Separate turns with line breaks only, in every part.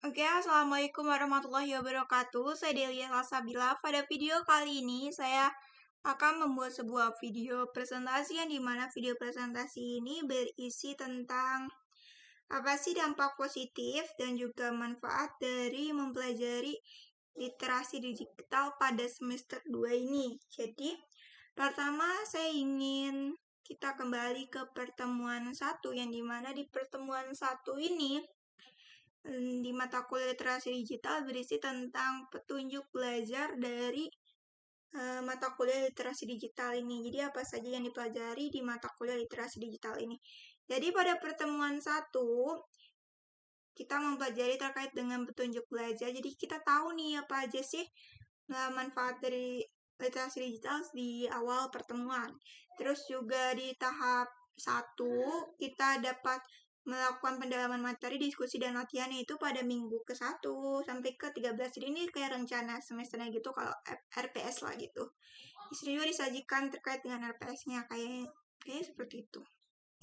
Oke, Assalamualaikum warahmatullahi wabarakatuh. Saya Delia Salsabila. Pada video kali ini, saya akan membuat sebuah video presentasi yang dimana video presentasi ini berisi tentang apa sih dampak positif dan juga manfaat dari mempelajari literasi digital pada semester 2 ini. Jadi, pertama saya ingin kita kembali ke pertemuan 1, yang dimana di pertemuan 1 ini di mata kuliah literasi digital berisi tentang petunjuk belajar dari mata kuliah literasi digital ini. Jadi apa saja yang dipelajari di mata kuliah literasi digital ini. Jadi pada pertemuan 1, kita mempelajari terkait dengan petunjuk belajar. Jadi kita tahu nih apa aja sih manfaat dari literasi digital di awal pertemuan. Terus juga di tahap 1, kita dapat melakukan pendalaman materi, diskusi, dan latihan itu pada minggu ke-1 sampai ke-13. Jadi ini kayak rencana semesternya gitu, kalau RPS lah gitu. Di sini juga disajikan terkait dengan RPS-nya, kayak seperti itu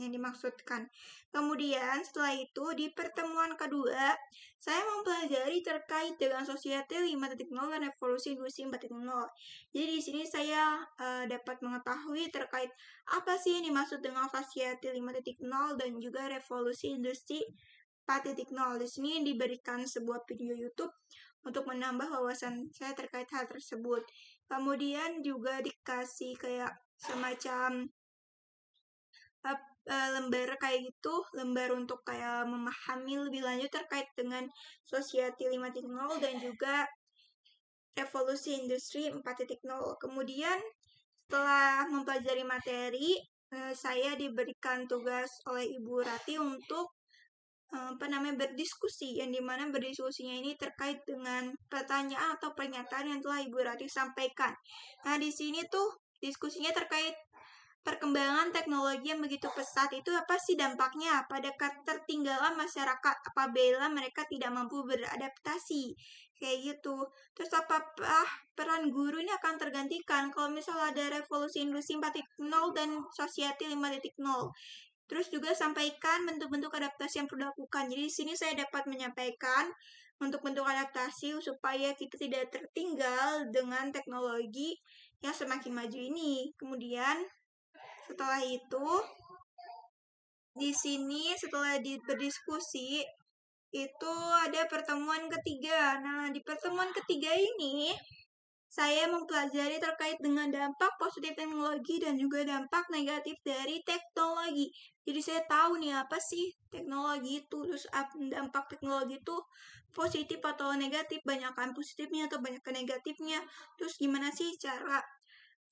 yang dimaksudkan. Kemudian setelah itu di pertemuan kedua, saya mempelajari terkait dengan Society 5.0 dan Revolusi Industri 4.0. Jadi di sini saya dapat mengetahui terkait apa sih yang dimaksud dengan Society 5.0 dan juga Revolusi Industri 4.0. Di sini diberikan sebuah video YouTube untuk menambah wawasan saya terkait hal tersebut. Kemudian juga dikasih kayak semacam lembar kayak gitu, lembar untuk kayak memahami lebih lanjut terkait dengan Society 5.0 dan juga Revolusi Industri 4.0. Kemudian setelah mempelajari materi, saya diberikan tugas oleh Ibu Rati untuk berdiskusi, yang dimana berdiskusinya ini terkait dengan pertanyaan atau pernyataan yang telah Ibu Rati sampaikan. Nah, di sini tuh diskusinya terkait perkembangan teknologi yang begitu pesat itu apa sih dampaknya pada ketertinggalan masyarakat apabila mereka tidak mampu beradaptasi, kayak gitu. Terus apakah peran guru ini akan tergantikan kalau misalnya ada revolusi industri 4.0 dan Society 5.0. Terus juga sampaikan bentuk-bentuk adaptasi yang perlu dilakukan. Jadi di sini saya dapat menyampaikan bentuk-bentuk adaptasi supaya kita tidak tertinggal dengan teknologi yang semakin maju ini. Kemudian setelah itu, di sini setelah berdiskusi, itu ada pertemuan ketiga. Nah, di pertemuan ketiga ini, saya mempelajari terkait dengan dampak positif teknologi dan juga dampak negatif dari teknologi. Jadi saya tahu nih apa sih teknologi itu, terus dampak teknologi itu positif atau negatif, banyakkan positifnya atau banyakkan negatifnya. Terus gimana sih cara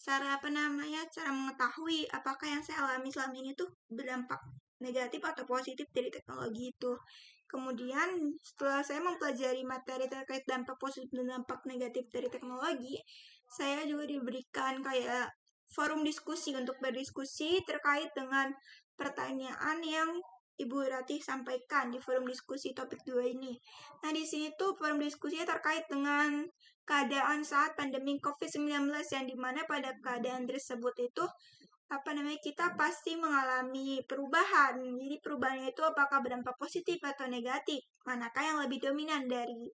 mengetahui apakah yang saya alami selama ini tuh berdampak negatif atau positif dari teknologi itu. Kemudian setelah saya mempelajari materi terkait dampak positif dan dampak negatif dari teknologi, saya juga diberikan kayak forum diskusi untuk berdiskusi terkait dengan pertanyaan yang Ibu Rati sampaikan di forum diskusi topik 2 ini. Nah, di sini tuh forum diskusinya terkait dengan keadaan saat pandemi COVID-19, yang dimana pada keadaan tersebut itu kita pasti mengalami perubahan. Jadi perubahannya itu apakah berdampak positif atau negatif, manakah yang lebih dominan dari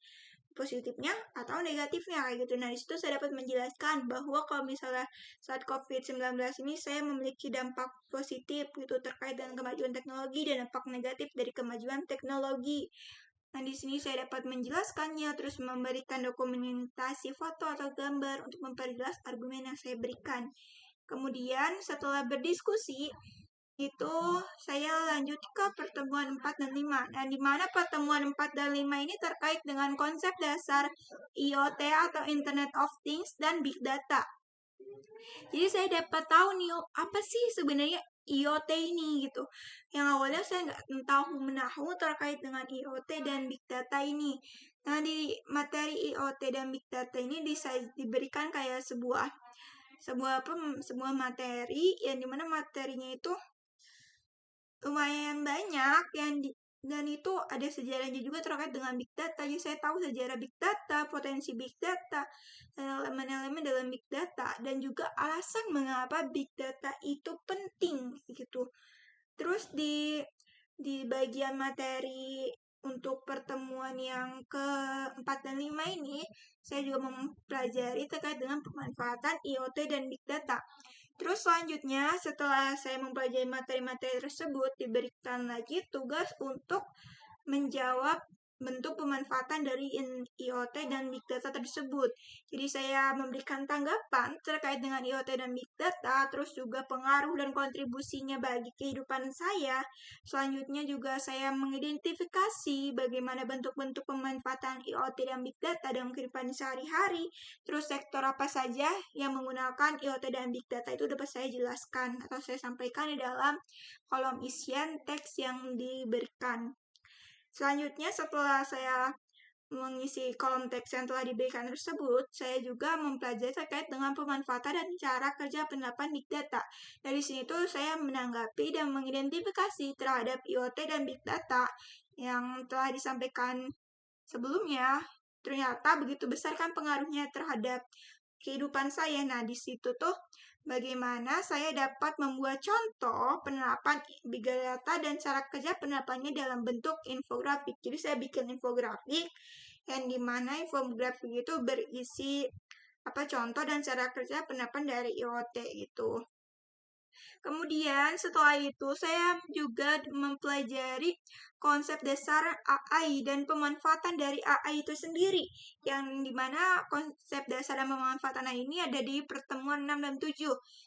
positifnya atau negatifnya, kayak gitu. Nah, disitu saya dapat menjelaskan bahwa kalau misalnya saat COVID-19 ini saya memiliki dampak positif gitu terkait dengan kemajuan teknologi dan dampak negatif dari kemajuan teknologi. Nah, di sini saya dapat menjelaskannya, terus memberikan dokumentasi foto atau gambar untuk memperjelas argumen yang saya berikan. Kemudian setelah berdiskusi, itu saya lanjut ke pertemuan 4 dan 5. Nah, di mana pertemuan 4 dan 5 ini terkait dengan konsep dasar IoT atau Internet of Things dan Big Data. Jadi saya dapat tahu nih, apa sih sebenarnya IoT ini gitu. Yang awalnya saya nggak tahu menahu terkait dengan IoT dan Big Data ini. Nah, di materi IoT dan Big Data ini diberikan kayak sebuah materi, yang dimana materinya itu lumayan banyak dan itu ada sejarahnya juga terkait dengan Big Data. Jadi saya tahu sejarah Big Data, potensi Big Data, dan elemen-elemen dalam Big Data, dan juga alasan mengapa Big Data itu penting gitu. Terus di bagian materi untuk pertemuan yang ke-4 dan 5 ini, saya juga mempelajari terkait dengan pemanfaatan IoT dan Big Data. Terus selanjutnya, setelah saya mempelajari materi-materi tersebut, diberikan lagi tugas untuk menjawab bentuk pemanfaatan dari IoT dan Big Data tersebut. Jadi saya memberikan tanggapan terkait dengan IoT dan Big Data, terus juga pengaruh dan kontribusinya bagi kehidupan saya. Selanjutnya juga saya mengidentifikasi bagaimana bentuk-bentuk pemanfaatan IoT dan Big Data dalam kehidupan sehari-hari, terus sektor apa saja yang menggunakan IoT dan Big Data itu dapat saya jelaskan atau saya sampaikan di dalam kolom isian teks yang diberikan. Selanjutnya, setelah saya mengisi kolom teks yang telah diberikan tersebut, saya juga mempelajari terkait dengan pemanfaatan dan cara kerja penerapan Big Data. Dari sini tuh saya menanggapi dan mengidentifikasi terhadap IoT dan Big Data yang telah disampaikan sebelumnya. Ternyata begitu besar kan pengaruhnya terhadap kehidupan saya. Nah, di situ tuh bagaimana saya dapat membuat contoh penerapan Big Data dan cara kerja penerapannya dalam bentuk infografik. Jadi saya bikin infografik yang dimana infografik itu berisi contoh dan cara kerja penerapan dari IoT itu. Kemudian setelah itu saya juga mempelajari konsep dasar AI dan pemanfaatan dari AI itu sendiri, yang dimana konsep dasar dan pemanfaatan AI ini ada di pertemuan 6 dan 7.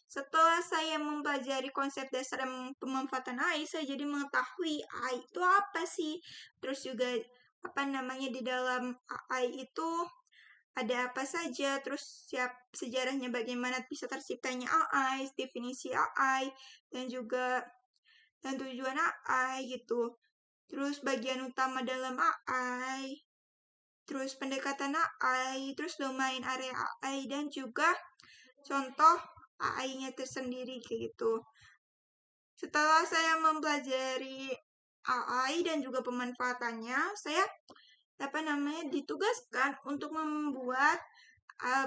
Setelah saya mempelajari konsep dasar dan pemanfaatan AI, saya jadi mengetahui AI itu apa sih, terus juga di dalam AI itu ada apa saja, terus sejarahnya bagaimana bisa terciptanya AI, definisi AI, dan juga tujuan AI gitu. Terus bagian utama dalam AI, terus pendekatan AI, terus domain area AI, dan juga contoh AI-nya tersendiri kayak gitu. Setelah saya mempelajari AI dan juga pemanfaatannya, saya ditugaskan untuk membuat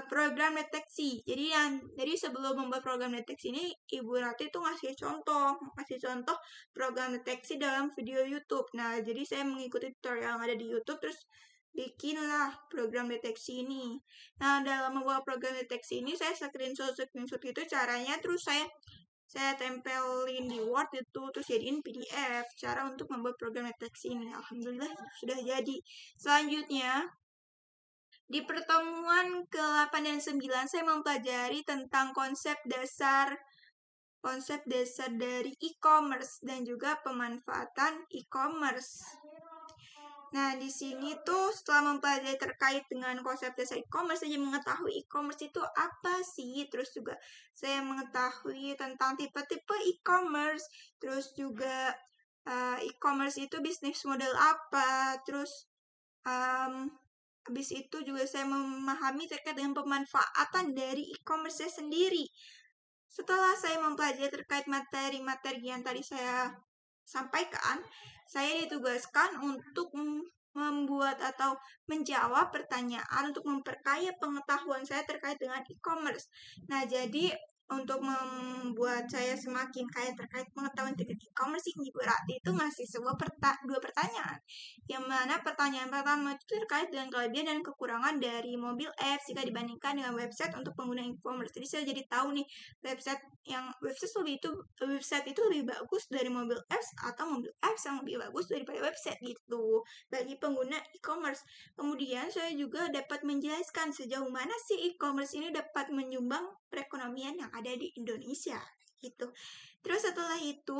program deteksi. Jadi sebelum membuat program deteksi ini, Ibu Rati itu ngasih contoh program deteksi dalam video YouTube. Nah, jadi saya mengikuti tutorial yang ada di YouTube, terus bikinlah program deteksi ini. Nah, dalam membuat program deteksi ini, saya screenshot itu caranya, terus saya tempelin di Word itu, terus jadiin PDF cara untuk membuat program deteksi ini. Alhamdulillah sudah jadi. Selanjutnya, di pertemuan ke-8 dan 9 saya mempelajari tentang konsep dasar dari e-commerce dan juga pemanfaatan e-commerce. Nah, di sini tuh setelah mempelajari terkait dengan konsep dasar e-commerce, saya mengetahui e-commerce itu apa sih, terus juga saya mengetahui tentang tipe-tipe e-commerce, terus juga e-commerce itu bisnis model apa, terus habis itu juga saya memahami terkait dengan pemanfaatan dari e-commerce sendiri. Setelah saya mempelajari terkait materi-materi yang tadi saya sampaikan, saya ditugaskan untuk membuat atau menjawab pertanyaan untuk memperkaya pengetahuan saya terkait dengan e-commerce. Nah, jadi untuk membuat saya semakin kaya terkait pengetahuan terkait e-commerce, Ibu Rati itu ngasih dua pertanyaan. Yang mana pertanyaan pertama itu terkait dengan kelebihan dan kekurangan dari mobil apps jika dibandingkan dengan website untuk pengguna e-commerce. Jadi saya jadi tahu nih, website itu lebih bagus dari mobil apps atau mobil apps yang lebih bagus daripada website gitu bagi pengguna e-commerce. Kemudian saya juga dapat menjelaskan sejauh mana sih e-commerce ini dapat menyumbang perekonomian yang ada di Indonesia gitu. Terus setelah itu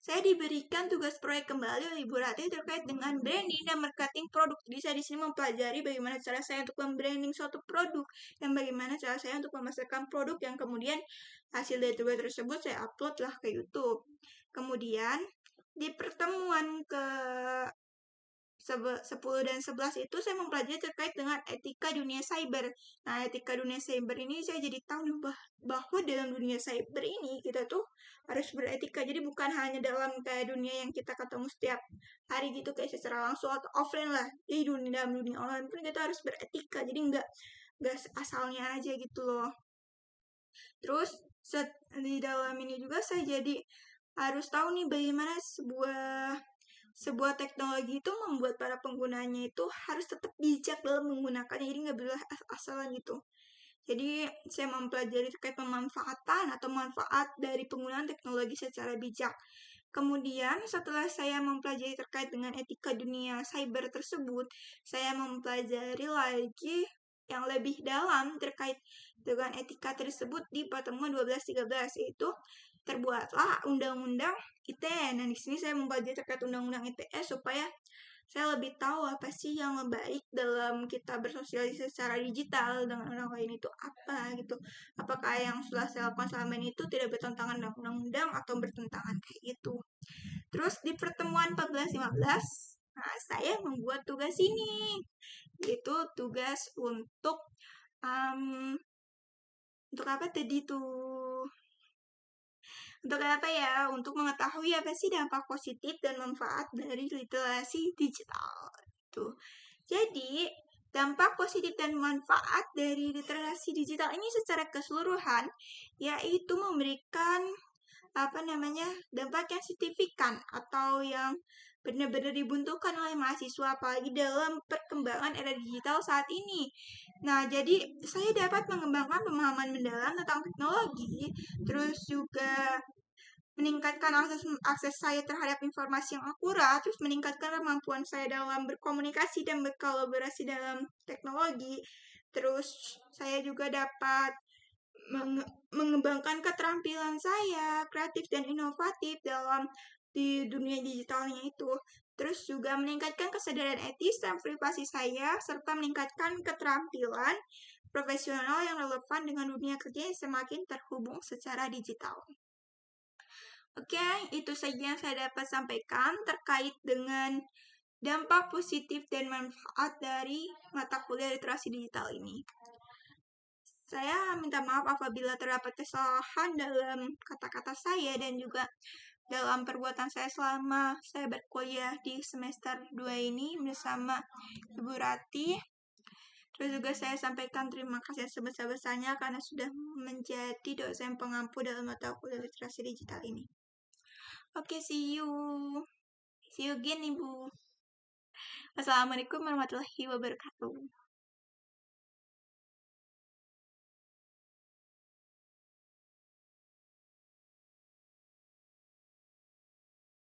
saya diberikan tugas proyek kembali oleh Ibu Rati terkait dengan branding dan marketing produk. Jadi saya di sini mempelajari bagaimana cara saya untuk membranding suatu produk dan bagaimana cara saya untuk memasarkan produk yang kemudian hasil dari tugas tersebut saya upload lah ke YouTube. Kemudian di pertemuan ke 10 dan 11 itu saya mempelajari terkait dengan etika dunia cyber. Nah, etika dunia cyber ini saya jadi tahu bahwa dalam dunia cyber ini kita tuh harus beretika. Jadi bukan hanya dalam kayak dunia yang kita ketemu setiap hari gitu kayak secara langsung atau offline lah. Jadi dalam dunia online pun kita harus beretika. Jadi nggak asalnya aja gitu loh. Terus di dalam ini juga saya jadi harus tahu nih bagaimana sebuah teknologi itu membuat para penggunanya itu harus tetap bijak dalam menggunakannya, jadi nggak boleh asal-asalan gitu. Jadi saya mempelajari terkait pemanfaatan atau manfaat dari penggunaan teknologi secara bijak. Kemudian setelah saya mempelajari terkait dengan etika dunia cyber tersebut, saya mempelajari lagi yang lebih dalam terkait dengan etika tersebut di pertemuan 12-13, yaitu terbuatlah undang-undang ITE. Nah, di sini saya mempelajari terkait undang-undang ITE supaya saya lebih tahu apa sih yang baik dalam kita bersosialisasi secara digital dengan orang lain itu apa gitu. Apakah yang sudah saya lakukan selama ini itu tidak bertentangan dengan undang-undang atau bertentangan kayak gitu. Terus di pertemuan 14-15, nah saya membuat tugas ini, yaitu tugas um, untuk apa tadi tuh? Untuk apa ya? Untuk mengetahui apa sih dampak positif dan manfaat dari literasi digital. Tuh. Jadi, dampak positif dan manfaat dari literasi digital ini secara keseluruhan yaitu memberikan dampak yang signifikan atau yang benar-benar dibutuhkan oleh mahasiswa apalagi dalam perkembangan era digital saat ini. Nah, jadi saya dapat mengembangkan pemahaman mendalam tentang teknologi, terus juga meningkatkan akses saya terhadap informasi yang akurat, terus meningkatkan kemampuan saya dalam berkomunikasi dan berkolaborasi dalam teknologi. Terus saya juga dapat mengembangkan keterampilan saya, kreatif dan inovatif di dunia digitalnya itu. Terus juga meningkatkan kesadaran etis dan privasi saya, serta meningkatkan keterampilan profesional yang relevan dengan dunia kerja yang semakin terhubung secara digital. Oke, itu saja yang saya dapat sampaikan terkait dengan dampak positif dan manfaat dari mata kuliah literasi digital ini. Saya minta maaf apabila terdapat kesalahan dalam kata-kata saya dan juga dalam perbuatan saya selama saya berkuliah di semester 2 ini bersama Ibu Rati. Terus juga saya sampaikan terima kasih sebesar-besarnya karena sudah menjadi dosen pengampu dalam mata kuliah literasi digital ini. Oke, see you. See you again, Ibu. Wassalamualaikum warahmatullahi wabarakatuh.